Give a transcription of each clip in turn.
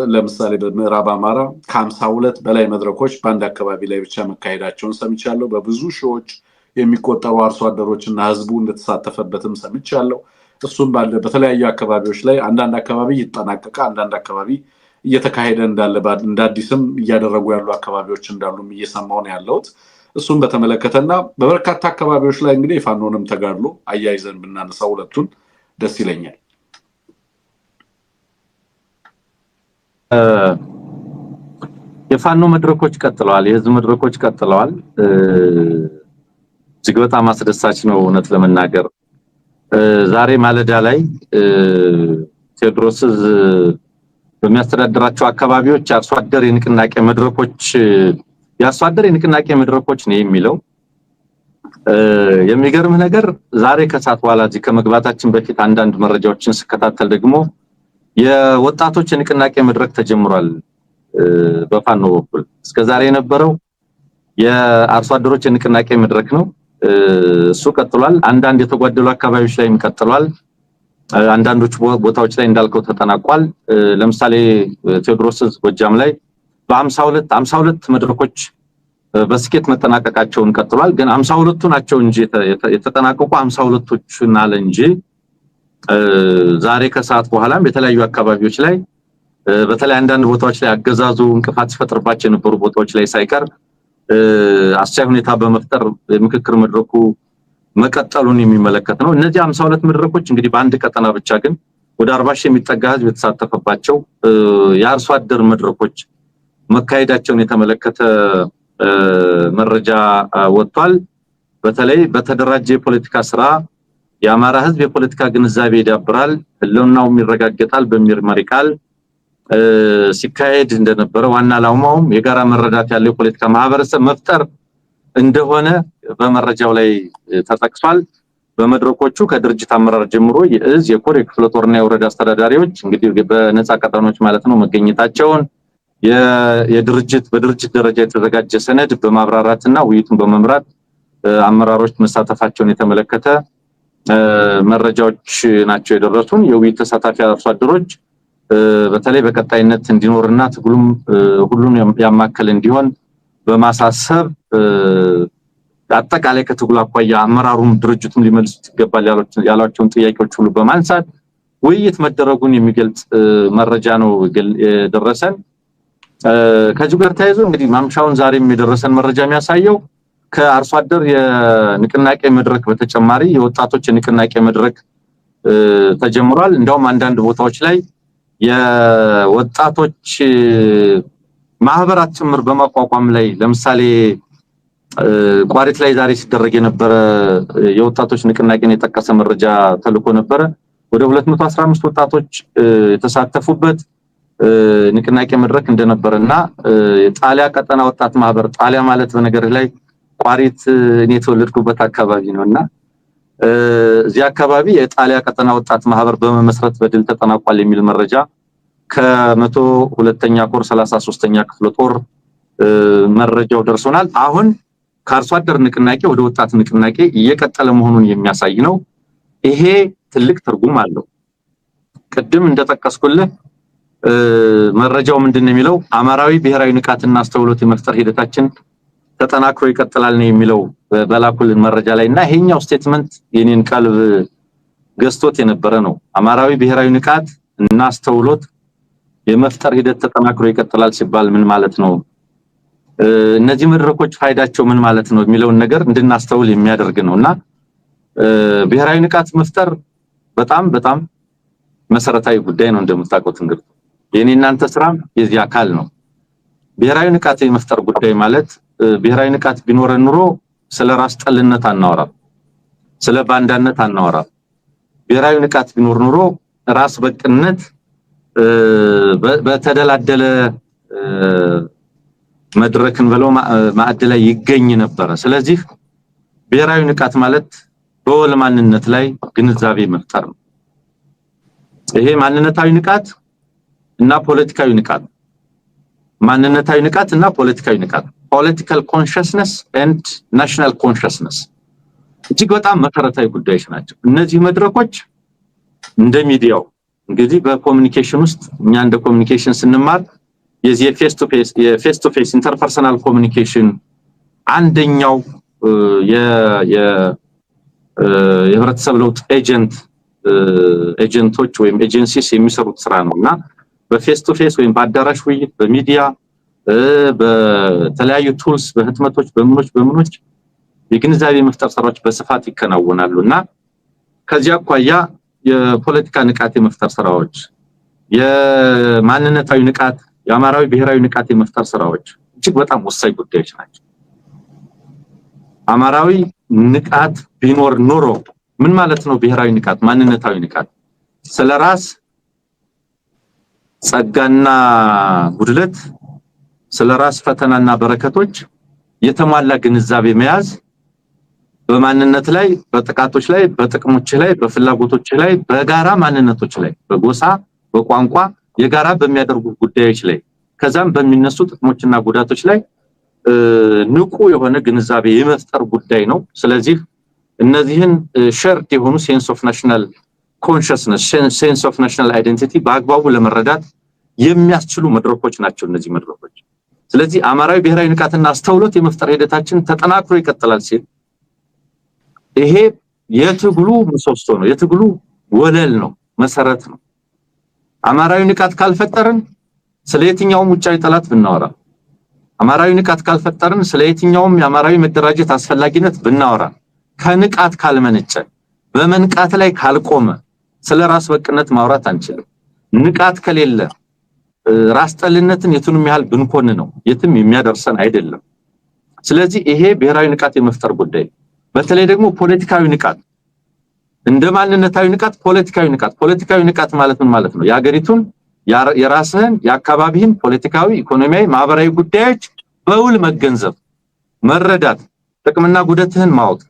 ለምሳሌ በምዕራብ አማራ ከ52 በላይ መድረኮች በአንድ አካባቢ ላይ ብቻ መካሄዳቸውን ሰምቻለሁ። በብዙ ሺዎች የሚቆጠሩ አርሶ አደሮችና ህዝቡ እንደተሳተፈበትም ሰምቻለሁ። እሱም ባለ በተለያዩ አካባቢዎች ላይ አንዳንድ አካባቢ ይጠናቀቃል፣ አንዳንድ አካባቢ እየተካሄደ እንዳለ እንዳዲስም እያደረጉ ያሉ አካባቢዎች እንዳሉም እየሰማው ነው ያለሁት። እሱም በተመለከተና በበርካታ አካባቢዎች ላይ እንግዲህ የፋኖንም ተጋድሎ አያይዘን ብናነሳው ሁለቱን ደስ ይለኛል። የፋኖ መድረኮች ቀጥለዋል፣ የህዝብ መድረኮች ቀጥለዋል። እጅግ በጣም አስደሳች ነው እውነት ለመናገር። ዛሬ ማለዳ ላይ ቴዎድሮስ በሚያስተዳድራቸው አካባቢዎች የአርሶ አደር የንቅናቄ መድረኮች ነው የሚለው። የሚገርም ነገር ዛሬ ከሰዓት በኋላ እዚህ ከመግባታችን በፊት አንዳንድ መረጃዎችን ስከታተል ደግሞ የወጣቶች የንቅናቄ መድረክ ተጀምሯል በፋኖ በኩል። እስከዛሬ የነበረው የአርሶ አደሮች የንቅናቄ መድረክ ነው፣ እሱ ቀጥሏል። አንዳንድ የተጓደሉ አካባቢዎች ላይም ቀጥሏል። አንዳንዶች ቦታዎች ላይ እንዳልከው ተጠናቋል። ለምሳሌ ቴዎድሮስ ጎጃም ላይ በ52 መድረኮች በስኬት መጠናቀቃቸውን ቀጥሏል። ግን 52ቱ ናቸው እንጂ የተጠናቀቁ 52ቶቹን አለ እንጂ ዛሬ ከሰዓት በኋላም የተለያዩ አካባቢዎች ላይ በተለይ አንዳንድ ቦታዎች ላይ አገዛዙ እንቅፋት ሲፈጥርባቸው የነበሩ ቦታዎች ላይ ሳይቀር አስቻይ ሁኔታ በመፍጠር የምክክር መድረኩ መቀጠሉን የሚመለከት ነው። እነዚህ 52 መድረኮች እንግዲህ በአንድ ቀጠና ብቻ ግን ወደ 40 ሺህ የሚጠጋ ህዝብ የተሳተፈባቸው የአርሶ አደር መድረኮች መካሄዳቸውን የተመለከተ መረጃ ወጥቷል። በተለይ በተደራጀ የፖለቲካ ስራ የአማራ ህዝብ የፖለቲካ ግንዛቤ ይዳብራል፣ ህልውናው ይረጋገጣል በሚል መሪ ቃል ሲካሄድ እንደነበረ ዋና ዓላማውም የጋራ መረዳት ያለው የፖለቲካ ማህበረሰብ መፍጠር እንደሆነ በመረጃው ላይ ተጠቅሷል። በመድረኮቹ ከድርጅት አመራር ጀምሮ የእዝ የኮር የክፍለ ጦርና የወረዳ አስተዳዳሪዎች እንግዲህ በነፃ ቀጠናዎች ማለት ነው መገኘታቸውን በድርጅት ደረጃ የተዘጋጀ ሰነድ በማብራራትና ውይይቱን በመምራት አመራሮች መሳተፋቸውን የተመለከተ መረጃዎች ናቸው የደረሱን። የውይይት ተሳታፊ አርሶ አደሮች በተለይ በቀጣይነት እንዲኖርና ትግሉም ሁሉን ያማከለ እንዲሆን በማሳሰብ አጠቃላይ ከትግሉ አኳያ አመራሩም ድርጅቱም ሊመልሱት ይገባል ያሏቸውን ጥያቄዎች ሁሉ በማንሳት ውይይት መደረጉን የሚገልጽ መረጃ ነው የደረሰን። ከዚህ ጋር ተያይዞ እንግዲህ ማምሻውን ዛሬም የደረሰን መረጃ የሚያሳየው ከአርሶ አደር የንቅናቄ መድረክ በተጨማሪ የወጣቶች የንቅናቄ መድረክ ተጀምሯል። እንደውም አንዳንድ ቦታዎች ላይ የወጣቶች ማህበራት ጭምር በማቋቋም ላይ ለምሳሌ ቋሪት ላይ ዛሬ ሲደረግ የነበረ የወጣቶች ንቅናቄን የጠቀሰ መረጃ ተልኮ ነበረ። ወደ 215 ወጣቶች የተሳተፉበት ንቅናቄ መድረክ እንደነበረና የጣሊያ ቀጠና ወጣት ማህበር ጣሊያ ማለት በነገር ላይ ቋሪት እኔ የተወለድኩበት አካባቢ ነውና እዚህ አካባቢ የጣሊያ ቀጠና ወጣት ማህበር በመመስረት በድል ተጠናቋል የሚል መረጃ ከ102ኛ ኮር 33ኛ ክፍለ ጦር መረጃው ደርሶናል። አሁን ከአርሶ አደር ንቅናቄ ወደ ወጣት ንቅናቄ እየቀጠለ መሆኑን የሚያሳይ ነው። ይሄ ትልቅ ትርጉም አለው። ቅድም እንደተጠቀስኩልህ መረጃው ምንድነው የሚለው አማራዊ ብሔራዊ ንቃትና አስተውሎት የመፍጠር ሂደታችን ተጠናክሮ ይቀጥላል ነው የሚለው በላኩልን መረጃ ላይና ይሄኛው ስቴትመንት የኔን ቀልብ ገዝቶት የነበረ ነው። አማራዊ ብሔራዊ ንቃት እና አስተውሎት የመፍጠር ሂደት ተጠናክሮ ይቀጥላል ሲባል ምን ማለት ነው? እነዚህ መድረኮች ፋይዳቸው ምን ማለት ነው የሚለውን ነገር እንድናስተውል የሚያደርግ ነውና ብሔራዊ ንቃት መፍጠር በጣም መሰረታዊ ጉዳይ ነው። እንደምታውቁት እንግዲህ የኔ እናንተ ስራ የዚህ አካል ነው። ብሔራዊ ንቃት የመፍጠር ጉዳይ ማለት ብሔራዊ ንቃት ቢኖረን ኑሮ ስለ ራስ ጠልነት አናወራም፣ ስለ ባንዳነት አናወራም። ብሔራዊ ንቃት ቢኖር ኑሮ ራስ በቅነት በተደላደለ መድረክን ብለው ማዕድ ላይ ይገኝ ነበር። ስለዚህ ብሔራዊ ንቃት ማለት በወል ማንነት ላይ ግንዛቤ መፍጠር ነው። ይሄ ማንነታዊ ንቃት እና ፖለቲካዊ ንቃት ማንነታዊ ንቃት እና ፖለቲካዊ ንቃት political consciousness and national consciousness እጅግ በጣም መሰረታዊ ጉዳዮች ናቸው። እነዚህ መድረኮች እንደ ሚዲያው እንግዲህ በኮሙኒኬሽን ውስጥ እኛ እንደ ኮሙኒኬሽን ስንማር የዚህ የፌስ ቱ ፌስ ኢንተርፐርሰናል ኮሙኒኬሽን አንደኛው የህብረተሰብ ለውጥ ኤጀንቶች ወይም ኤጀንሲስ የሚሰሩት ስራ ነውና በፌስ ቱ ፌስ ወይም በአዳራሽ ውይይት በሚዲያ በተለያዩ ቱልስ በህትመቶች በምኖች የግንዛቤ መፍጠር ስራዎች በስፋት ይከናወናሉና ከዚያ አኳያ የፖለቲካ ንቃት የመፍጠር ስራዎች የማንነታዊ ንቃት የአማራዊ ብሔራዊ ንቃት የመፍጠር ስራዎች እጅግ በጣም ወሳኝ ጉዳዮች ናቸው። አማራዊ ንቃት ቢኖር ኖሮ ምን ማለት ነው? ብሔራዊ ንቃት ማንነታዊ ንቃት ስለራስ ጸጋና ጉድለት ስለራስ ፈተናና በረከቶች የተሟላ ግንዛቤ መያዝ በማንነት ላይ በጥቃቶች ላይ በጥቅሞች ላይ በፍላጎቶች ላይ በጋራ ማንነቶች ላይ በጎሳ በቋንቋ የጋራ በሚያደርጉ ጉዳዮች ላይ ከዛም በሚነሱ ጥቅሞችና ጉዳቶች ላይ ንቁ የሆነ ግንዛቤ የመፍጠር ጉዳይ ነው። ስለዚህ እነዚህን ሸርት የሆኑ ሴንስ ኦፍ ናሽናል ኮንሽስነስ ሴንስ ኦፍ ናሽናል አይደንቲቲ በአግባቡ ለመረዳት የሚያስችሉ መድረኮች ናቸው እነዚህ መድረኮች። ስለዚህ አማራዊ ብሔራዊ ንቃትና አስተውሎት የመፍጠር ሂደታችን ተጠናክሮ ይቀጥላል ሲል ይሄ የትግሉ ምሰሶ ነው፣ የትግሉ ወለል ነው፣ መሰረት ነው። አማራዊ ንቃት ካልፈጠርን ስለየትኛውም ውጫዊ ጠላት ብናወራ አማራዊ ንቃት ካልፈጠርን ስለየትኛውም የአማራዊ መደራጀት አስፈላጊነት ብናወራ ከንቃት ካልመነጨ በመንቃት ላይ ካልቆመ ስለራስ በቅነት ማውራት አንችልም። ንቃት ከሌለ ራስ ጠልነትን የቱንም ያህል ብንኮን ነው የትም የሚያደርሰን አይደለም። ስለዚህ ይሄ ብሔራዊ ንቃት የመፍጠር ጉዳይ በተለይ ደግሞ ፖለቲካዊ ንቃት እንደ ማንነታዊ ንቃት ፖለቲካዊ ንቃት ማለት ምን ማለት ነው? የሀገሪቱን የራስህን የአካባቢህን ፖለቲካዊ ኢኮኖሚያዊ ማህበራዊ ጉዳዮች በውል መገንዘብ መረዳት ጥቅምና ጉዳትህን ማወቅ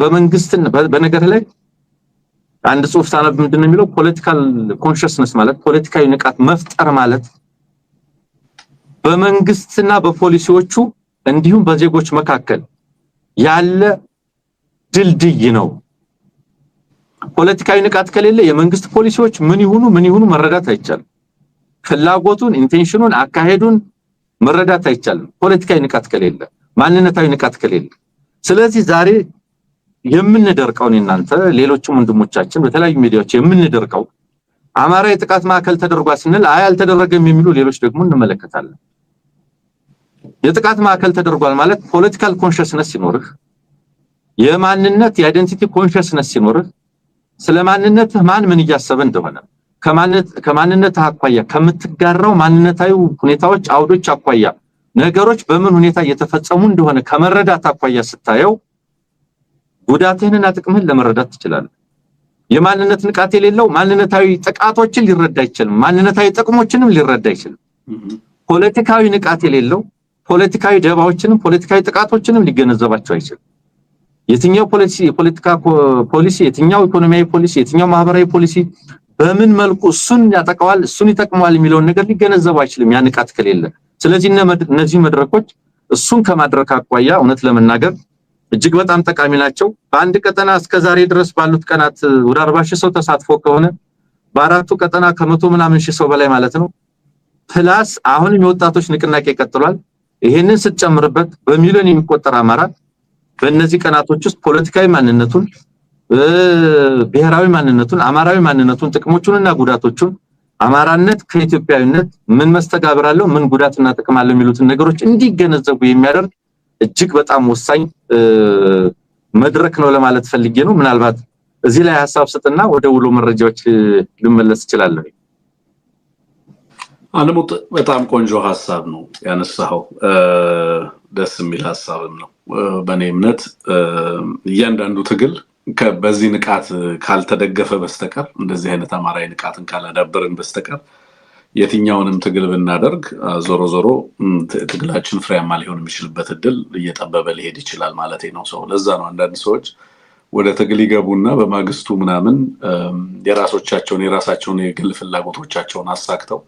በመንግስትን በነገር ላይ አንድ ጽሁፍ ታነብ ምንድነው የሚለው ፖለቲካል ኮንሽስነስ ማለት ፖለቲካዊ ንቃት መፍጠር ማለት በመንግስትና በፖሊሲዎቹ እንዲሁም በዜጎች መካከል ያለ ድልድይ ነው። ፖለቲካዊ ንቃት ከሌለ የመንግስት ፖሊሲዎች ምን ይሁኑ መረዳት አይቻልም። ፍላጎቱን ኢንቴንሽኑን አካሄዱን መረዳት አይቻልም ፖለቲካዊ ንቃት ከሌለ ማንነታዊ ንቃት ከሌለ። ስለዚህ ዛሬ የምንደርቀውን እናንተ ሌሎችም ወንድሞቻችን በተለያዩ ሚዲያዎች የምንደርቀው አማራ የጥቃት ማዕከል ተደርጓል ስንል አልተደረገም የሚሉ ሌሎች ደግሞ እንመለከታለን። የጥቃት ማዕከል ተደርጓል ማለት ፖለቲካል ኮንሽስነስ ሲኖርህ የማንነት የአይደንቲቲ ኮንሽስነስ ሲኖርህ ስለማንነትህ ማን ምን እያሰበ እንደሆነ ከማንነት አኳያ ከምትጋራው ማንነታዊ ሁኔታዎች አውዶች አኳያ ነገሮች በምን ሁኔታ እየተፈጸሙ እንደሆነ ከመረዳት አኳያ ስታየው ጉዳትህንና ጥቅምህን ለመረዳት ትችላለህ። የማንነት ንቃት የሌለው ማንነታዊ ጥቃቶችን ሊረዳ አይችልም፣ ማንነታዊ ጥቅሞችንም ሊረዳ አይችልም። ፖለቲካዊ ንቃት የሌለው ፖለቲካዊ ደባዎችንም ፖለቲካዊ ጥቃቶችንም ሊገነዘባቸው አይችልም። የትኛው የፖለቲካ ፖሊሲ የትኛው ኢኮኖሚያዊ ፖሊሲ የትኛው ማህበራዊ ፖሊሲ በምን መልኩ እሱን ያጠቃዋል እሱን ይጠቅማል የሚለውን ነገር ሊገነዘብ አይችልም ያ ንቃት ከሌለ። ስለዚህ እነዚህ መድረኮች እሱን ከማድረግ አኳያ እውነት ለመናገር እጅግ በጣም ጠቃሚ ናቸው። በአንድ ቀጠና እስከ ዛሬ ድረስ ባሉት ቀናት ወደ 40,000 ሰው ተሳትፎ ከሆነ በአራቱ ቀጠና ከ100 ምናምን ሺህ ሰው በላይ ማለት ነው። ፕላስ አሁንም የወጣቶች ንቅናቄ ቀጥሏል። ይሄንን ስትጨምርበት በሚሊዮን የሚቆጠር አማራ በእነዚህ ቀናቶች ውስጥ ፖለቲካዊ ማንነቱን ብሔራዊ ማንነቱን አማራዊ ማንነቱን ጥቅሞቹንና ጉዳቶቹን አማራነት ከኢትዮጵያዊነት ምን መስተጋብር አለው ምን ጉዳትና ጥቅም አለው የሚሉትን ነገሮች እንዲገነዘቡ የሚያደርግ እጅግ በጣም ወሳኝ መድረክ ነው ለማለት ፈልጌ ነው። ምናልባት እዚህ ላይ ሐሳብ ሰጥና ወደ ውሎ መረጃዎች ልመለስ እችላለሁ። አለሙት በጣም ቆንጆ ሐሳብ ነው ያነሳው፣ ደስ የሚል ሐሳብም ነው። በእኔ እምነት እያንዳንዱ ትግል በዚህ ንቃት ካልተደገፈ በስተቀር እንደዚህ አይነት አማራዊ ንቃትን ካላዳበርን በስተቀር የትኛውንም ትግል ብናደርግ ዞሮ ትግላችን ፍሬያማ ሊሆን የሚችልበት እድል እየጠበበ ሊሄድ ይችላል ማለት ነው። ለዛ ነው አንዳንድ ሰዎች ወደ ትግል ይገቡና በማግስቱ ምናምን የራሳቸውን የግል ፍላጎቶቻቸውን አሳክተው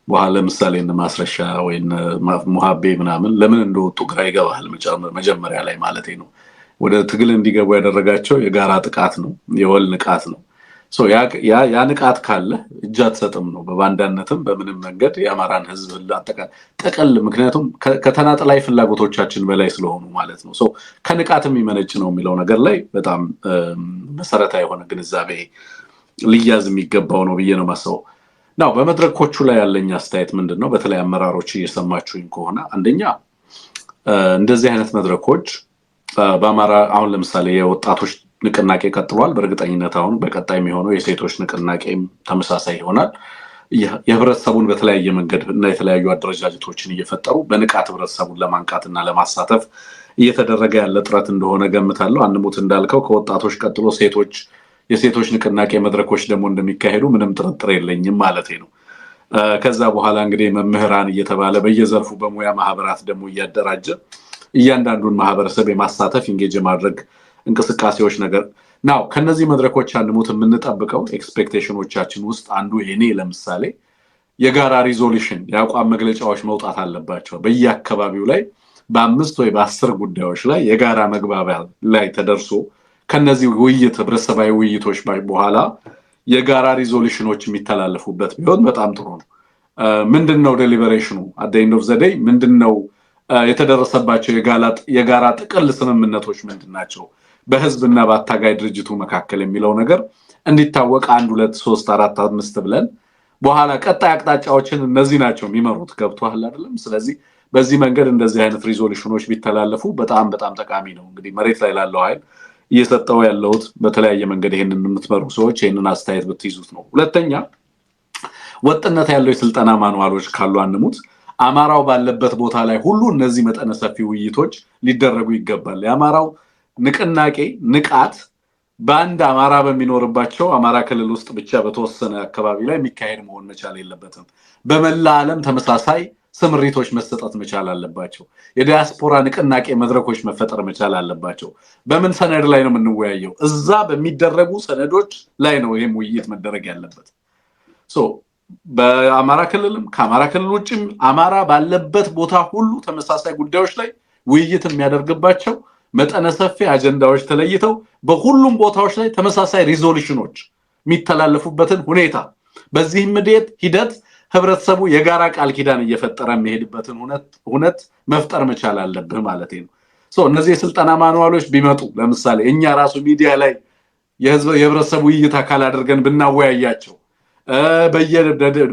በኋላ ለምሳሌ ማስረሻ ወይ ሙሐቤ ምናምን ለምን እንደወጡ ግራ ይገባል መጀመሪያ ላይ ማለት ነው። ወደ ትግል እንዲገቡ ያደረጋቸው የጋራ ጥቃት ነው፣ የወል ንቃት ነው። ያ ንቃት ካለ እጅ አትሰጥም ነው በባንዳነትም በምንም መንገድ የአማራን ህዝብ ጠቅል ምክንያቱም ከተናጠላይ ፍላጎቶቻችን በላይ ስለሆኑ ማለት ነው ከንቃት የሚመነጭ ነው የሚለው ነገር ላይ በጣም መሰረታዊ የሆነ ግንዛቤ ሊያዝ የሚገባው ነው ብዬ ነው ማሰው ነው በመድረኮቹ ላይ ያለኝ አስተያየት ምንድነው በተለይ አመራሮች እየሰማችሁኝ ከሆነ አንደኛ እንደዚህ አይነት መድረኮች በአማራ አሁን ለምሳሌ የወጣቶች ንቅናቄ ቀጥሏል በእርግጠኝነት አሁን በቀጣይ የሚሆነው የሴቶች ንቅናቄም ተመሳሳይ ይሆናል የህብረተሰቡን በተለያየ መንገድ እና የተለያዩ አደረጃጀቶችን እየፈጠሩ በንቃት ህብረተሰቡን ለማንቃትና ለማሳተፍ እየተደረገ ያለ ጥረት እንደሆነ ገምታለሁ አንሙት እንዳልከው ከወጣቶች ቀጥሎ የሴቶች ንቅናቄ መድረኮች ደግሞ እንደሚካሄዱ ምንም ጥርጥር የለኝም ማለት ነው ከዛ በኋላ እንግዲህ መምህራን እየተባለ በየዘርፉ በሙያ ማህበራት ደግሞ እያደራጀ እያንዳንዱን ማህበረሰብ የማሳተፍ ኢንጌጅ ማድረግ እንቅስቃሴዎች ነገር ናው ከነዚህ መድረኮች አንሙት የምንጠብቀው ኤክስፔክቴሽኖቻችን ውስጥ አንዱ የኔ ለምሳሌ የጋራ ሪዞሉሽን ያቋም መግለጫዎች መውጣት አለባቸው በየአካባቢው ላይ በ5 ወይ በ10 ጉዳዮች ላይ የጋራ መግባቢያ ላይ ተደርሶ ከነዚህ ውይይት ህብረተሰባዊ ውይይቶች በኋላ የጋራ ሪዞሉሽኖች የሚተላለፉበት ቢሆን በጣም ጥሩ ነው ምንድነው ዴሊበሬሽኑ at the end of the day ምንድነው የተደረሰባቸው የጋራ ጥቅል ስምምነቶች ምንድናቸው በህዝብና በአታጋይ ድርጅቱ መካከል የሚለው ነገር እንዲታወቅ 1 2 3 4 5 ብለን በኋላ ቀጣይ አቅጣጫዎችን እነዚህ ናቸው የሚመሩት ገብቷል አይደለም ስለዚህ በዚህ መንገድ እንደዚህ አይነት ሪዞሉሽኖች ቢተላለፉ በጣም ጠቃሚ ነው እንግዲህ መሬት ላይ ላለው ኃይል እየሰጠው ያለውት በተለያየ መንገድ ይሄንን የምትመሩ ሰዎች ይሄንን አስተያየት ብትይዙት ነው ሁለተኛ ወጥነት ያለው የስልጠና ማኑዋሎች ካሉ አንሙት አማራው ባለበት ቦታ ላይ ሁሉ እነዚህ መጠነ ሰፊ ውይይቶች ሊደረጉ ይገባል የአማራው ንቅናቄ ንቃት ባንድ አማራ በሚኖርባቸው አማራ ክልል ውስጥ ብቻ በተወሰነ አካባቢ ላይ የሚካሄድ መሆን መቻል የለበትም በመላ ዓለም ተመሳሳይ ስምሪቶች መሰጠት መቻል አለባቸው የዲያስፖራ ንቅናቄ መድረኮች መፈጠር መቻል አለባቸው በምን ሰነድ ላይ ነው የምንወያየው እዛ በሚደረጉ ሰነዶች ላይ ነው ይሄም ውይይት መደረግ ያለበት በአማራ ክልልም ከአማራ ክልል ውጭም አማራ ባለበት ቦታ ሁሉ ተመሳሳይ ጉዳዮች ላይ ውይይት የሚያደርግባቸው መጠነ ሰፊ አጀንዳዎች ተለይተው በሁሉም ቦታዎች ላይ ተመሳሳይ ሪዞሉሽኖች የሚተላለፉበትን ሁኔታ በዚህም ሂደት ህብረተሰቡ የጋራ ቃል ኪዳን እየፈጠረ የሚሄድበትን ሁነት መፍጠር መቻል አለበት ማለት ነው እነዚህ የስልጠና ማኑዋሎች ቢመጡ ለምሳሌ እኛ ራሱ ሚዲያ ላይ የህብረተሰቡ ውይይት አካል አድርገን ብናወያያቸው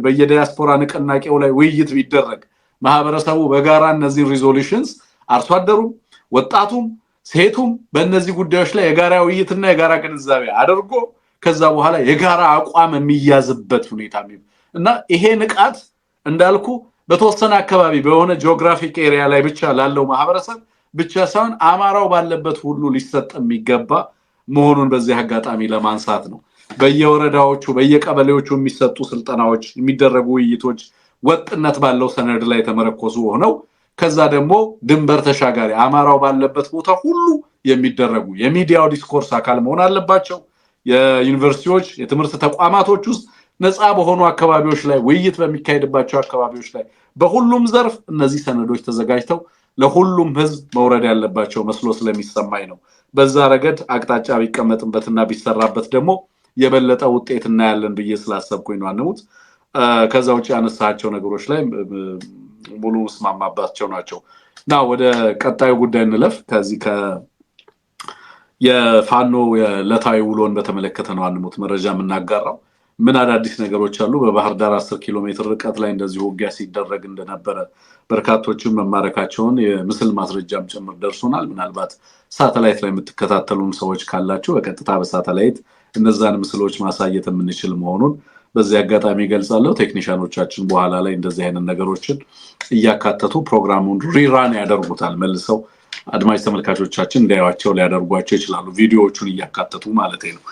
በየዲያስፖራ ንቅናቄው ላይ ውይይት ቢደረግ ማህበረሰቡ በጋራ እነዚህ ሪዞሉሽንስ አርሶ አደሩም ወጣቱም ሴቱም በእነዚህ ጉዳዮች ላይ የጋራ ውይይትና የጋራ ግንዛቤ አድርጎ ከዛ በኋላ የጋራ አቋም የሚያዝበት ሁኔታ እና ይሄ ንቃት እንዳልኩ በተወሰነ አካባቢ በሆነ ጂኦግራፊክ ኤሪያ ላይ ብቻ ላለው ማህበረሰብ ብቻ ሳይሆን አማራው ባለበት ሁሉ ሊሰጥ የሚገባ መሆኑን በዚህ አጋጣሚ ለማንሳት ነው በየወረዳዎቹ በየቀበሌዎቹ የሚሰጡ ስልጠናዎች የሚደረጉ ውይይቶች ወጥነት ባለው ሰነድ ላይ ተመረኮዙ ሆነው ከዛ ደግሞ ድንበር ተሻጋሪ አማራው ባለበት ቦታ ሁሉ የሚደረጉ የሚዲያው ዲስኮርስ አካል መሆን አለባቸው የዩኒቨርሲቲዎች የትምህርት ተቋማቶች ውስጥ ነፃ በሆኑ አካባቢዎች ላይ ውይይት በሚካሄድባቸው አካባቢዎች ላይ በሁሉም ዘርፍ እነዚህ ሰነዶች ተዘጋጅተው ለሁሉም ህዝብ መውረድ ያለባቸው መስሎ ስለሚሰማኝ ነው በዛ ረገድ አቅጣጫ ቢቀመጥበትና ቢሰራበት ደግሞ የበለጠ ውጤት እናያለን ብዬ ስላሰብኩኝ ነው አንሙት ከዛ ውጪ ያነሳቸው ነገሮች ላይ ሙሉ ስማማባቸው ናቸው ወደ ቀጣዩ ጉዳይ እንለፍ ከዚህ የፋኖ የለታዊ ውሎን በተመለከተ ነው አንሙት መረጃ የምናጋራው ምን አዳዲስ ነገሮች አሉ በባህር ዳር 10 ኪሎ ሜትር ርቀት ላይ እንደዚህ ውጊያ ሲደረግ እንደነበረ በርካቶችም መማረካቸውን የምስል ማስረጃም ጭምር ደርሶናል ምናልባት ሳተላይት ላይ የምትከታተሉን ሰዎች ካላችሁ በቀጥታ በሳተላይት እነዛን ምስሎች ማሳየት የምንችል መሆኑን በዚህ አጋጣሚ ገልጻለሁ ቴክኒሻኖቻችን በኋላ ላይ እንደዚህ አይነት ነገሮችን እያካተቱ ፕሮግራሙን ሪራን ያደርጉታል መልሰው አድማጭ ተመልካቾቻችን እንዲያዩዋቸው ሊያደርጓቸው ይችላሉ ቪዲዮዎቹን እያካተቱ ማለት ነው